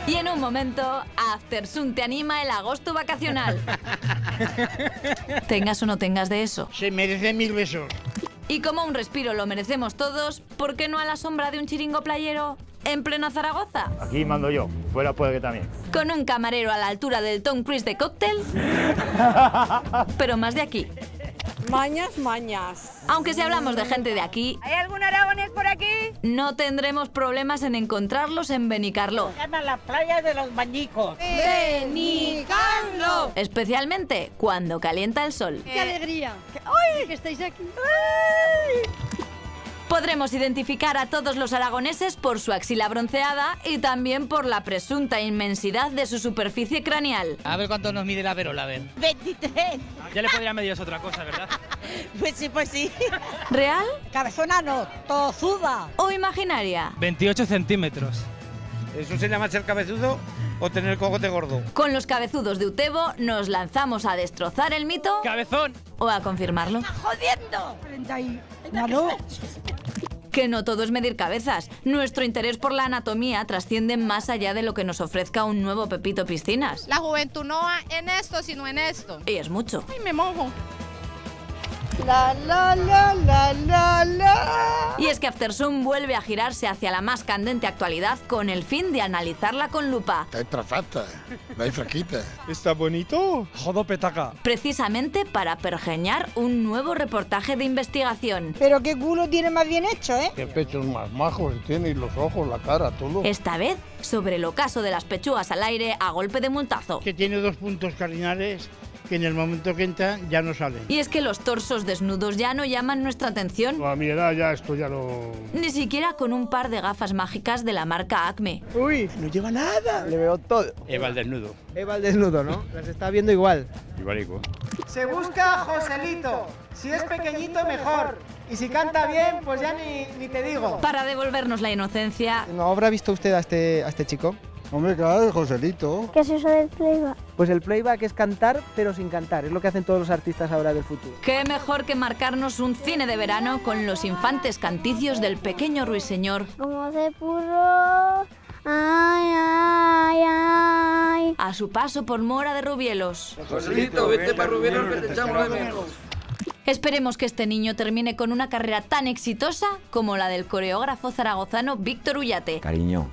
Y en un momento, Aftersun te anima el agosto vacacional. Tengas o no tengas de eso. Se merece 1000 besos. Y como un respiro lo merecemos todos, ¿por qué no a la sombra de un chiringo playero en plena Zaragoza? Aquí mando yo, fuera puede que también. Con un camarero a la altura del Tom Cruise de cóctel, pero más de aquí. Mañas, mañas. Aunque si hablamos de gente de aquí, ¿Hay algún aragonés por aquí? no tendremos problemas en encontrarlos en Benicarló. Se llama la playa de los bañicos. ¡Benicarló! Especialmente cuando calienta el sol. ¡Qué alegría! ¡Ay! Que estáis aquí. Podremos identificar a todos los aragoneses por su axila bronceada y también por la presunta inmensidad de su superficie craneal. A ver cuánto nos mide la Verola, a ver. 23. Ya le podría medir otra cosa, ¿verdad? Pues sí. ¿Real Cabezona no, tozuda. o imaginaria? 28 centímetros. ¿Eso se llama ser cabezudo o tener cogote gordo? Con los cabezudos de Utebo nos lanzamos a destrozar el mito ¡Cabezón! o a confirmarlo. ¡Jodiendo! 31. Que no todo es medir cabezas. Nuestro interés por la anatomía trasciende más allá de lo que nos ofrezca un nuevo Pepito Piscinas. La juventud no va en esto, sino en esto. Y es mucho. ¡Ay, me mojo! La, la, la, la, la, la. Y es que Aftersun vuelve a girarse hacia la más candente actualidad con el fin de analizarla con lupa. Dai perfecta, dai fraquita. ¿Está bonito? Jodo petaca. Precisamente para pergeñar un nuevo reportaje de investigación. Pero qué culo tiene más bien hecho, ¿eh? Qué pechos más majos tiene, y los ojos, la cara, todo. Esta vez sobre el ocaso de las pechugas al aire a golpe de multazo. Que tiene 2 puntos cardinales que en el momento que entran ya no salen. Y es que los torsos desnudos ya no llaman nuestra atención. A mi edad ya esto ya no... Ni siquiera con un par de gafas mágicas de la marca Acme. Uy, No lleva nada. le veo todo. Eva el desnudo. Eva al desnudo, ¿no? Las está viendo igual. Ibarico. Se busca Joselito. Si es pequeñito, mejor. Y si canta bien, pues ya ni te digo. Para devolvernos la inocencia, ¿No habrá visto usted a este chico? Hombre, claro, Joselito. ¿Qué es eso del playback? Pues el playback es cantar, pero sin cantar. Es lo que hacen todos los artistas ahora del futuro. qué mejor que marcarnos un cine de verano con los infantes canticios del pequeño ruiseñor Como de puro... Ay, ay, ay. a su paso por Mora de Rubielos. Joselito, vete para Rubielos que te echamos de menos. Esperemos que este niño termine con una carrera tan exitosa como la del coreógrafo zaragozano Víctor Ullate, Cariño,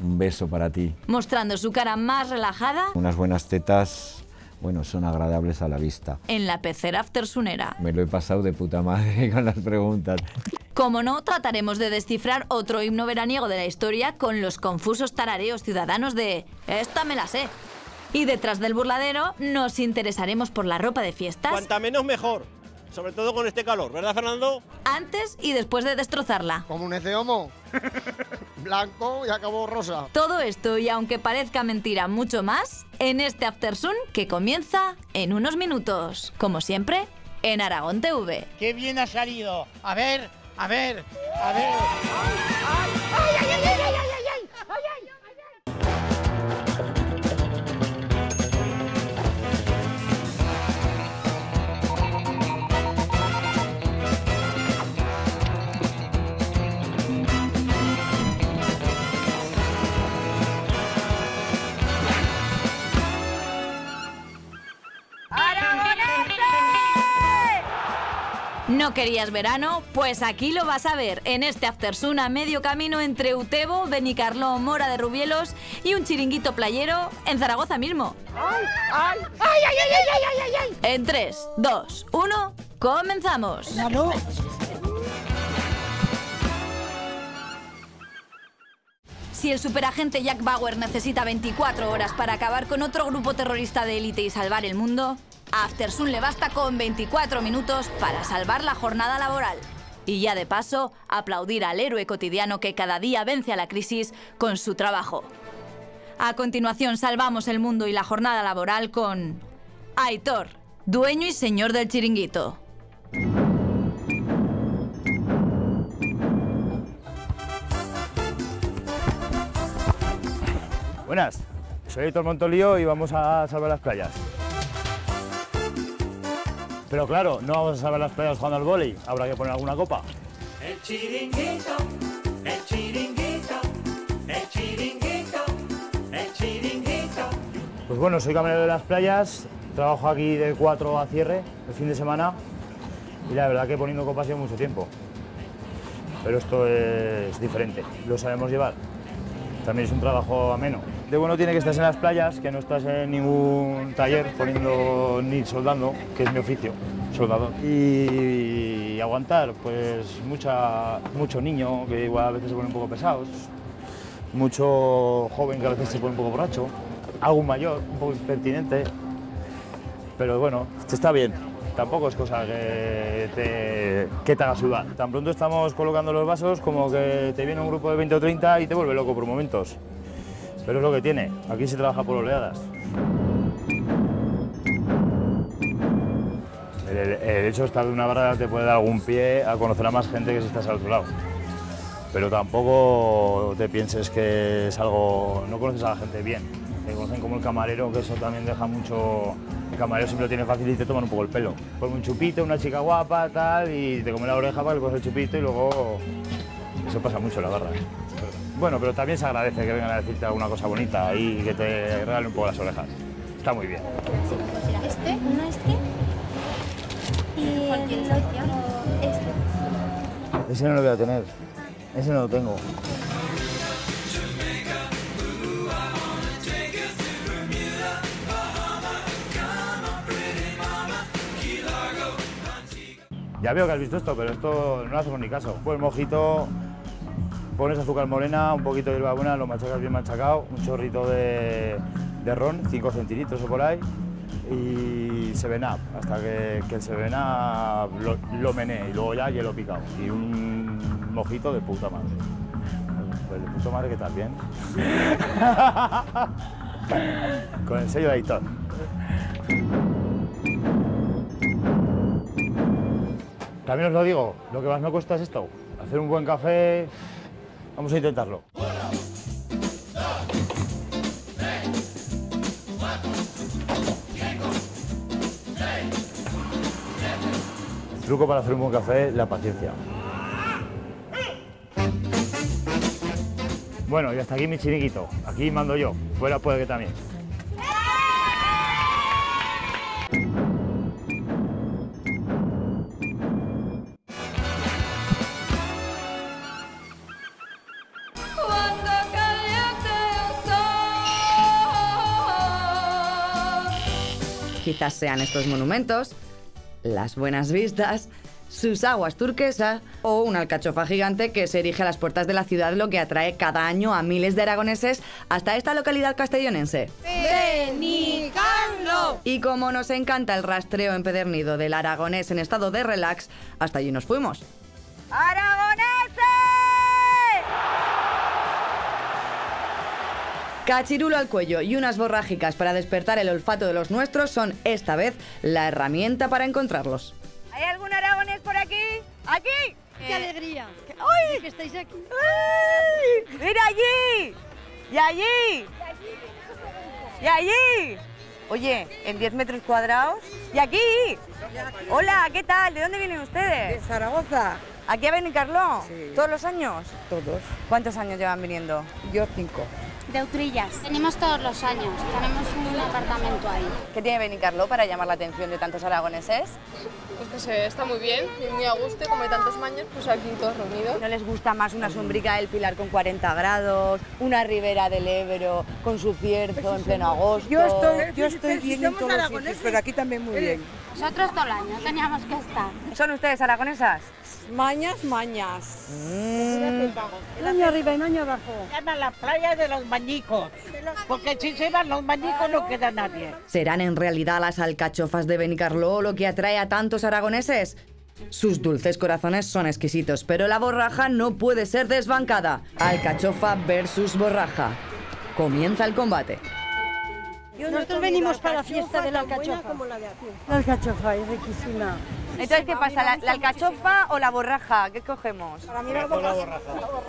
un beso para ti. mostrando su cara más relajada Unas buenas tetas, bueno, son agradables a la vista. en la pecera aftersunera. Me lo he pasado de puta madre con las preguntas. Como no, trataremos de descifrar otro himno veraniego de la historia con los confusos tarareos ciudadanos de «Esta me la sé». Y detrás del burladero nos interesaremos por la ropa de fiestas Cuanta menos mejor. Sobre todo con este calor, ¿verdad, Fernando? antes y después de destrozarla. Como un homo. Blanco y acabó rosa. Todo esto y aunque parezca mentira mucho más, en este Aftersun que comienza en unos minutos. Como siempre, en Aragón TV. ¡Qué bien ha salido! A ver. ¿No querías verano? Pues aquí lo vas a ver, en este Aftersun a medio camino entre Utebo, Benicarló, Mora de Rubielos y un chiringuito playero en Zaragoza mismo. En 3, 2, 1, comenzamos. Si el superagente Jack Bauer necesita 24 horas para acabar con otro grupo terrorista de élite y salvar el mundo, a Aftersun le basta con 24 minutos para salvar la jornada laboral. Y ya de paso, aplaudir al héroe cotidiano que cada día vence a la crisis con su trabajo. A continuación, salvamos el mundo y la jornada laboral con Aitor, dueño y señor del chiringuito. Buenas, soy Aitor Montolío y vamos a salvar las playas. Pero claro, no vamos a salvar las playas jugando al vóley, habrá que poner alguna copa. El chiringuito, el chiringuito, el chiringuito, el chiringuito. Pues bueno, soy camarero de las playas, trabajo aquí de 4 a cierre el fin de semana y la verdad que poniendo copas llevo mucho tiempo. Pero esto es diferente, lo sabemos llevar. También es un trabajo ameno. De bueno tiene que estar en las playas, que no estás en ningún taller poniendo ni soldando, que es mi oficio, soldador. Y aguantar, pues mucho niño, que igual a veces se ponen un poco pesados, mucho joven que a veces se pone un poco borracho, algún mayor, un poco impertinente, pero bueno, está bien. Tampoco es cosa que te haga sudar. Tan pronto estamos colocando los vasos como que te viene un grupo de 20 o 30 y te vuelve loco por momentos. Pero es lo que tiene, aquí se trabaja por oleadas. El hecho de estar de una barra te puede dar algún pie a conocer a más gente que si estás al otro lado. Pero tampoco te pienses que es algo... no conoces a la gente bien. Te conocen como el camarero, que eso también deja mucho... El camarero siempre lo tiene fácil y te toman un poco el pelo. Ponme un chupito, una chica guapa, tal, y te come la oreja para que coges el chupito y luego... Eso pasa mucho en la barra. Bueno, pero también se agradece que vengan a decirte alguna cosa bonita y que te regalen un poco las orejas. Está muy bien. Uno y el otro Ese no lo voy a tener, ese no lo tengo. Ya veo que has visto esto, pero esto no lo hacemos ni caso. Pues mojito, pones azúcar morena, un poquito de hierbabuena, lo machacas bien machacado, un chorrito de ron, 5 centilitros o por ahí, y 7-Up, hasta que el 7-Up lo menee, y luego ya hielo picado. Y un mojito de puta madre. Pues de puta madre que tal, bien. Con el sello de Aitor. También os lo digo, lo que más me cuesta es esto, hacer un buen café, vamos a intentarlo. El truco para hacer un buen café es la paciencia. Bueno, y hasta aquí mi chiringuito, aquí mando yo, fuera puede que también. Quizás sean estos monumentos, las buenas vistas, sus aguas turquesas o una alcachofa gigante que se erige a las puertas de la ciudad, lo que atrae cada año a miles de aragoneses hasta esta localidad castellonense. ¡Benicarló! Y como nos encanta el rastreo empedernido del aragonés en estado de relax, hasta allí nos fuimos. ¡Aragoneses! Cachirulo al cuello y unas borrágicas para despertar el olfato de los nuestros son, esta vez, la herramienta para encontrarlos. ¿Hay algún aragonés por aquí? ¡Aquí! ¡Qué alegría! ¡Ay! Que estáis aquí. ¡Ay! ¡Mira allí! ¡Y allí! ¡Y allí! Oye, en 10 metros cuadrados. ¡Y aquí! Hola, ¿qué tal? ¿De dónde vienen ustedes? De Zaragoza. ¿Aquí a Benicarló? Sí. ¿Todos los años? Todos. ¿Cuántos años llevan viniendo? Yo 5. De Utrillas. Venimos todos los años. Tenemos un apartamento ahí. ¿Qué tiene Benicarló para llamar la atención de tantos aragoneses? Pues que se está muy bien, y muy a gusto, y como hay tantos maños, pues aquí todos reunidos. ¿No les gusta más una sombrica del Pilar con 40 grados, una ribera del Ebro con su cierzo en pleno agosto? Yo estoy bien en todos los sitios, pero aquí también muy bien. Nosotros todo el año teníamos que estar. ¿Son ustedes aragonesas? Mañas, mañas. Un año arriba y un año abajo. Llaman la playa de los bañicos, porque si se van los bañicos no queda nadie. ¿Serán en realidad las alcachofas de Benicarló lo que atrae a tantos aragoneses? Sus dulces corazones son exquisitos, pero la borraja no puede ser desbancada. Alcachofa versus borraja. Comienza el combate. Nosotros venimos para la fiesta de la alcachofa. La alcachofa es riquísima. Entonces, ¿qué pasa? ¿La alcachofa o la borraja? ¿Qué cogemos? Para mí la borraja.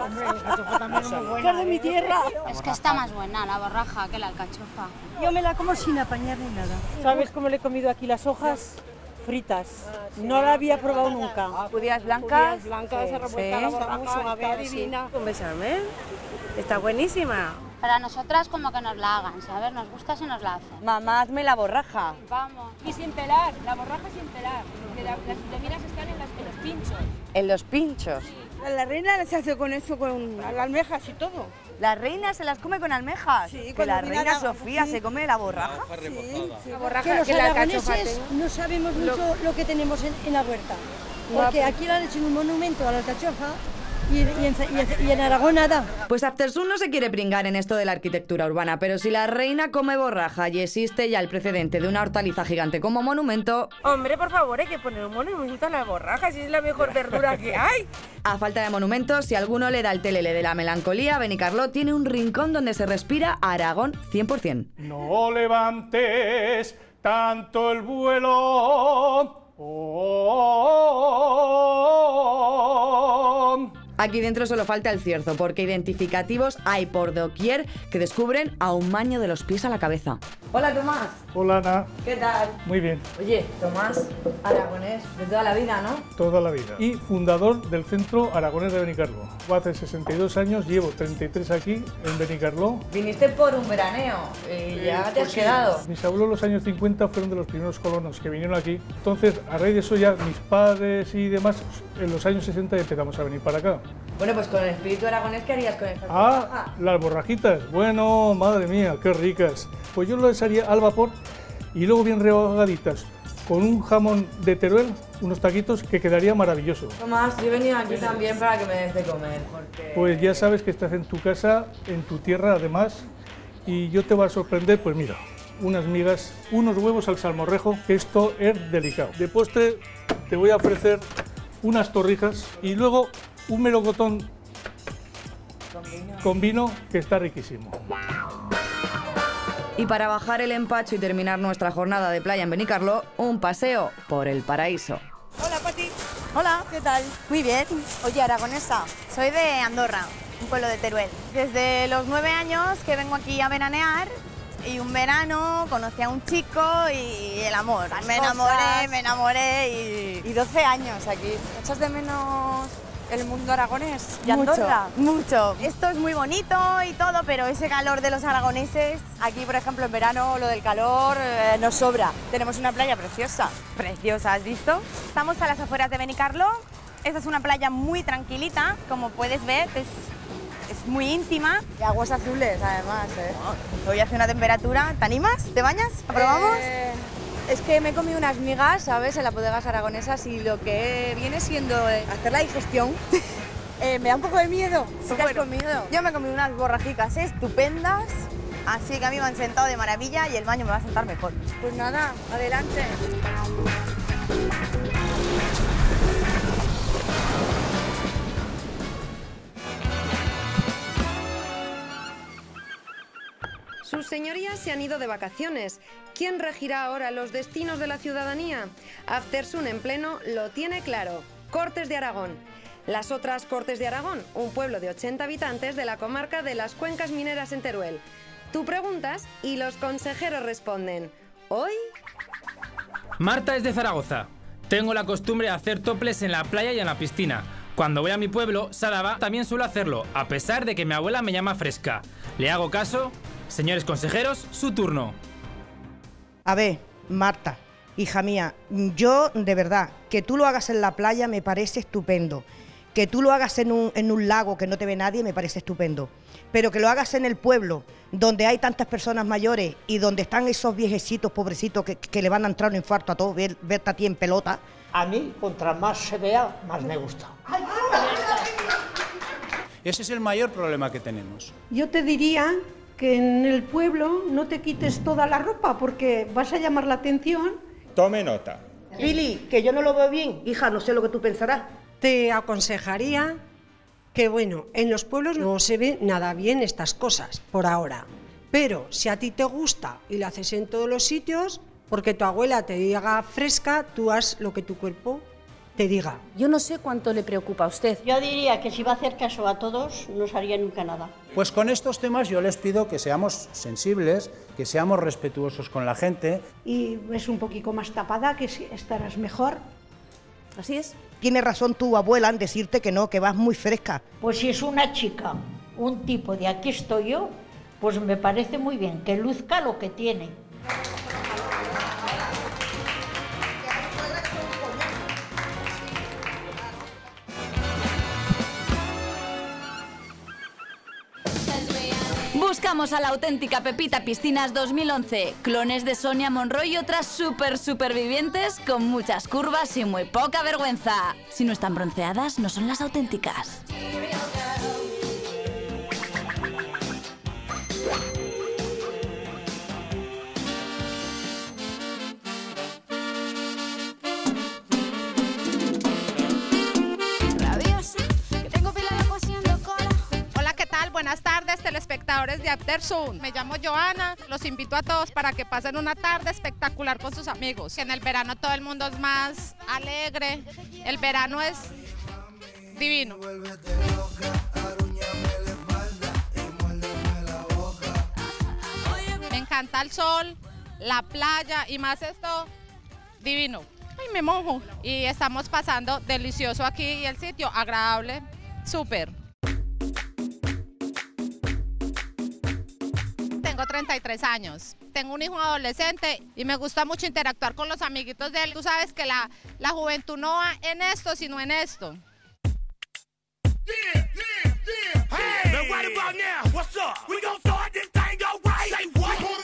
Hombre, la alcachofa también es muy buena. Es de mi tierra. Es que está más buena la borraja que la alcachofa. Yo me la como sin apañar ni nada. ¿Sabes cómo le he comido aquí las hojas? Fritas. No la había probado nunca. ¿Judías blancas? Judías blancas, revuelta a la borraja, está divina. Un besame. Está buenísima. Para nosotras como que nos la hagan, ¿sabes? Nos gusta si nos la hacen. Mamá, hazme la borraja. Vamos. Y sin pelar, la borraja sin pelar, porque las vitaminas están en los pinchos. ¿En los pinchos? La reina se hace con eso, con las almejas y todo. ¿La reina se las come con almejas? Sí, que la reina la... Sofía sí. se come la borraja. Sí. La borraja, que los que la aragoneses no sabemos mucho lo que tenemos en la huerta. Porque aquí le han hecho un monumento a la alcachofa y en Aragón nada. Pues Aftersun no se quiere pringar en esto de la arquitectura urbana, pero si la reina come borraja y existe ya el precedente de una hortaliza gigante como monumento... Hombre, por favor, hay que poner un monumento a la borraja, si es la mejor verdura que hay. A falta de monumentos, si alguno le da el telele de la melancolía, Benicarló tiene un rincón donde se respira Aragón 100%. No levantes tanto el vuelo. Aquí dentro solo falta el cierzo, porque identificativos hay por doquier que descubren a un maño de los pies a la cabeza. Hola, Tomás. Hola, Ana. ¿Qué tal? Muy bien. Oye, Tomás, aragonés de toda la vida, ¿no? Toda la vida. Y fundador del Centro Aragonés de Benicarló. Hace 62 años, llevo 33 aquí en Benicarló. Viniste por un veraneo y ya te has quedado. Mis abuelos en los años 50 fueron de los primeros colonos que vinieron aquí. Entonces, a raíz de eso ya mis padres y demás, en los años 60 empezamos a venir para acá. Bueno, pues con el espíritu aragonés, ¿qué harías con esta Las borrajitas. Bueno, madre mía, qué ricas. Pues yo las haría al vapor y luego bien rehogaditas con un jamón de Teruel, unos taquitos que quedaría maravilloso. Tomás, yo he venido aquí también para que me des de comer, porque... Pues ya sabes que estás en tu casa, en tu tierra además, y yo te voy a sorprender, pues mira, unas migas, unos huevos al salmorrejo, que esto es delicado. De postre te voy a ofrecer unas torrijas y luego un melocotón con vino que está riquísimo. Y para bajar el empacho y terminar nuestra jornada de playa en Benicarló, un paseo por el paraíso. Hola, Pati. Hola, ¿qué tal? Muy bien. Oye, aragonesa, soy de Andorra, un pueblo de Teruel. Desde los 9 años que vengo aquí a veranear y un verano conocí a un chico y el amor. Me enamoré y 12 años aquí. ¿Echas de menos el mundo aragonés y Andorra? Mucho. Esto es muy bonito y todo, pero ese calor de los aragoneses, aquí por ejemplo en verano lo del calor nos sobra. Tenemos una playa preciosa. Preciosa, ¿has visto? Estamos a las afueras de Benicarló. Esta es una playa muy tranquilita, como puedes ver, es muy íntima. Y aguas azules además, Hoy hace una temperatura, ¿te animas? ¿Te bañas? ¿Aprobamos? Es que me he comido unas migas, ¿sabes?, en las bodegas aragonesas y lo que viene siendo hacer la digestión me da un poco de miedo. ¿Qué has comido? Yo me he comido unas borrajicas estupendas, así que a mí me han sentado de maravilla y el baño me va a sentar mejor. Pues nada, adelante. Sus señorías se han ido de vacaciones. ¿Quién regirá ahora los destinos de la ciudadanía? Aftersun en pleno lo tiene claro. Cortes de Aragón. Las otras Cortes de Aragón, un pueblo de 80 habitantes de la comarca de las Cuencas Mineras en Teruel. Tú preguntas y los consejeros responden. Hoy... Marta es de Zaragoza. Tengo la costumbre de hacer toples en la playa y en la piscina. Cuando voy a mi pueblo, Sálava, también suelo hacerlo, a pesar de que mi abuela me llama fresca. ¿Le hago caso? Señores consejeros, su turno. A ver, Marta, hija mía, yo de verdad, que tú lo hagas en la playa me parece estupendo. Que tú lo hagas en un lago que no te ve nadie me parece estupendo. Pero que lo hagas en el pueblo, donde hay tantas personas mayores y donde están esos viejecitos pobrecitos que le van a entrar un infarto a todos, verte a ti en pelota. A mí, contra más se vea, más me gusta. Ese es el mayor problema que tenemos. Yo te diría que en el pueblo no te quites toda la ropa porque vas a llamar la atención. Tome nota. Pili, que yo no lo veo bien, hija, no sé lo que tú pensarás. Te aconsejaría que, bueno, en los pueblos no se ve nada bien estas cosas, por ahora. Pero si a ti te gusta y lo haces en todos los sitios, porque tu abuela te diga fresca, tú haz lo que tu cuerpo te diga. Yo no sé cuánto le preocupa a usted. Yo diría que si va a hacer caso a todos, no se haría nunca nada. Pues con estos temas yo les pido que seamos sensibles, que seamos respetuosos con la gente. Y es un poquito más tapada, que estarás mejor. Así es. Tiene razón tu abuela en decirte que no, que vas muy fresca. Pues si es una chica, un tipo de aquí estoy yo, pues me parece muy bien, que luzca lo que tiene. Buscamos a la auténtica Pepita Piscinas 2011, clones de Sonia Monroy y otras supervivientes con muchas curvas y muy poca vergüenza. Si no están bronceadas, no son las auténticas. Buenas tardes, telespectadores de Aftersun. Me llamo Joana, los invito a todos para que pasen una tarde espectacular con sus amigos. En el verano todo el mundo es más alegre, el verano es divino. Me encanta el sol, la playa y más esto, divino. Ay, me mojo. Y estamos pasando delicioso aquí y el sitio agradable, súper. Tengo 33 años, tengo un hijo adolescente y me gusta mucho interactuar con los amiguitos de él. Tú sabes que la juventud no va en esto, sino en esto.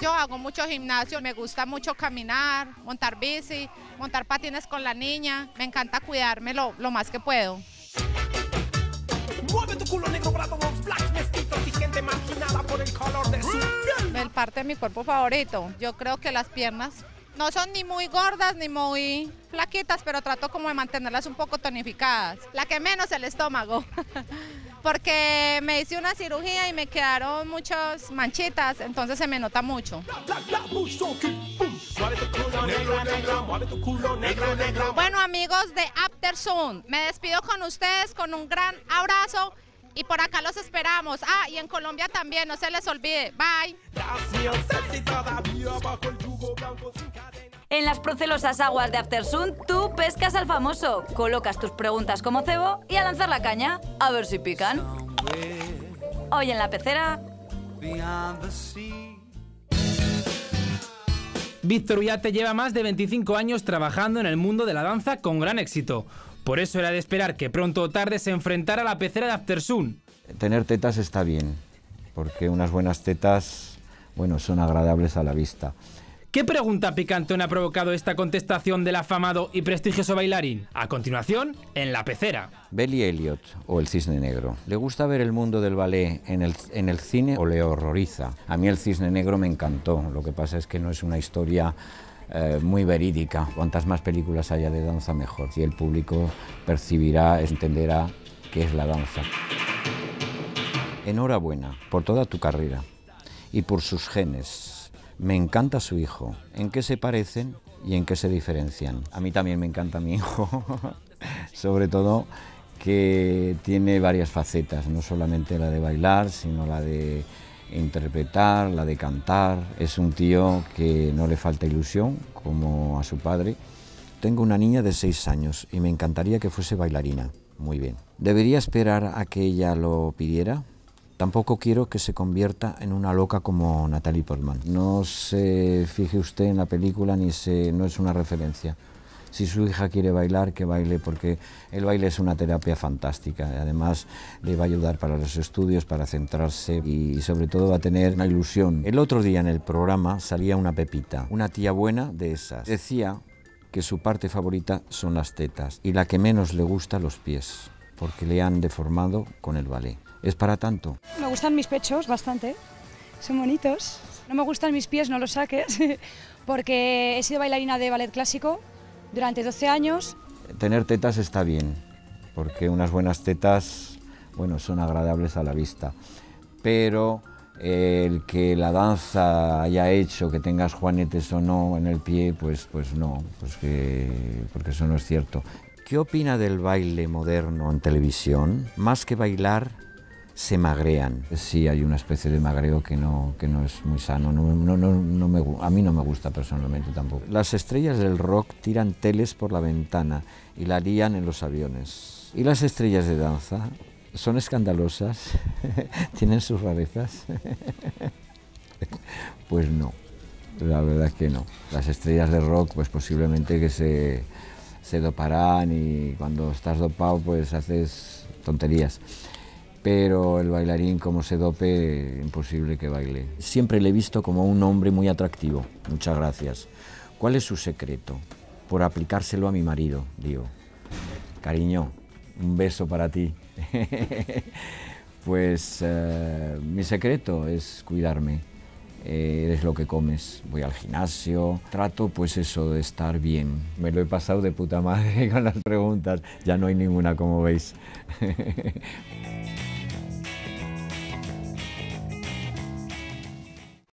Yo hago mucho gimnasio, me gusta mucho caminar, montar bici, montar patines con la niña. Me encanta cuidarme lo más que puedo. Mueve tu culo negro para todos los blacks mestizos y gente marginada por el color de su piel. El parte de mi cuerpo favorito, yo creo que las piernas no son ni muy gordas ni muy flaquitas, pero trato como de mantenerlas un poco tonificadas. La que menos, el estómago, porque me hice una cirugía y me quedaron muchas manchitas, entonces se me nota mucho. Bueno, amigos de Aftersun, me despido con ustedes con un gran abrazo y por acá los esperamos. Ah, y en Colombia también, no se les olvide. Bye. En las procelosas aguas de Aftersun, tú pescas al famoso, colocas tus preguntas como cebo y a lanzar la caña, a ver si pican. Hoy en la pecera... Víctor Ullate lleva más de 25 años trabajando en el mundo de la danza con gran éxito. Por eso era de esperar que pronto o tarde se enfrentara a la pecera de Aftersun. Tener tetas está bien, porque unas buenas tetas, bueno, son agradables a la vista. ¿Qué pregunta picantona ha provocado esta contestación del afamado y prestigioso bailarín? A continuación, en la pecera. Billy Elliot, o el Cisne Negro. ¿Le gusta ver el mundo del ballet en el cine o le horroriza? A mí el Cisne Negro me encantó, lo que pasa es que no es una historia muy verídica. Cuantas más películas haya de danza, mejor. Y el público percibirá, entenderá qué es la danza. Enhorabuena por toda tu carrera y por sus genes. Me encanta su hijo. ¿En qué se parecen y en qué se diferencian? A mí también me encanta mi hijo, sobre todo que tiene varias facetas, no solamente la de bailar, sino la de interpretar, la de cantar. Es un tío que no le falta ilusión, como a su padre. Tengo una niña de 6 años y me encantaría que fuese bailarina. Muy bien. ¿Debería esperar a que ella lo pidiera? Tampoco quiero que se convierta en una loca como Natalie Portman. No se fije usted en la película, no es una referencia. Si su hija quiere bailar, que baile, porque el baile es una terapia fantástica. Además, le va a ayudar para los estudios, para centrarse y sobre todo va a tener una ilusión. El otro día en el programa salía una Pepita, una tía buena de esas. Decía que su parte favorita son las tetas y la que menos le gusta los pies, porque le han deformado con el ballet. ¿Es para tanto? Me gustan mis pechos bastante, son bonitos. No me gustan mis pies, no los saques, porque he sido bailarina de ballet clásico durante 12 años. Tener tetas está bien, porque unas buenas tetas, bueno, son agradables a la vista. Pero el que la danza haya hecho que tengas juanetes o no en el pie, pues no, porque eso no es cierto. ¿Qué opina del baile moderno en televisión? Más que bailar, se magrean. Sí, hay una especie de magreo que no es muy sano. A mí no me gusta personalmente tampoco. Las estrellas del rock tiran teles por la ventana y la lían en los aviones. Y las estrellas de danza son escandalosas, tienen sus rarezas. Pues no, la verdad es que no. Las estrellas de rock pues posiblemente que se doparán y cuando estás dopado pues haces tonterías. Pero el bailarín, como se dope, imposible que baile. Siempre le he visto como un hombre muy atractivo. Muchas gracias. ¿Cuál es su secreto? Por aplicárselo a mi marido, digo. Cariño, un beso para ti. Pues mi secreto es cuidarme. Eres lo que comes. Voy al gimnasio, trato pues eso de estar bien. Me lo he pasado de puta madre con las preguntas. Ya no hay ninguna, como veis.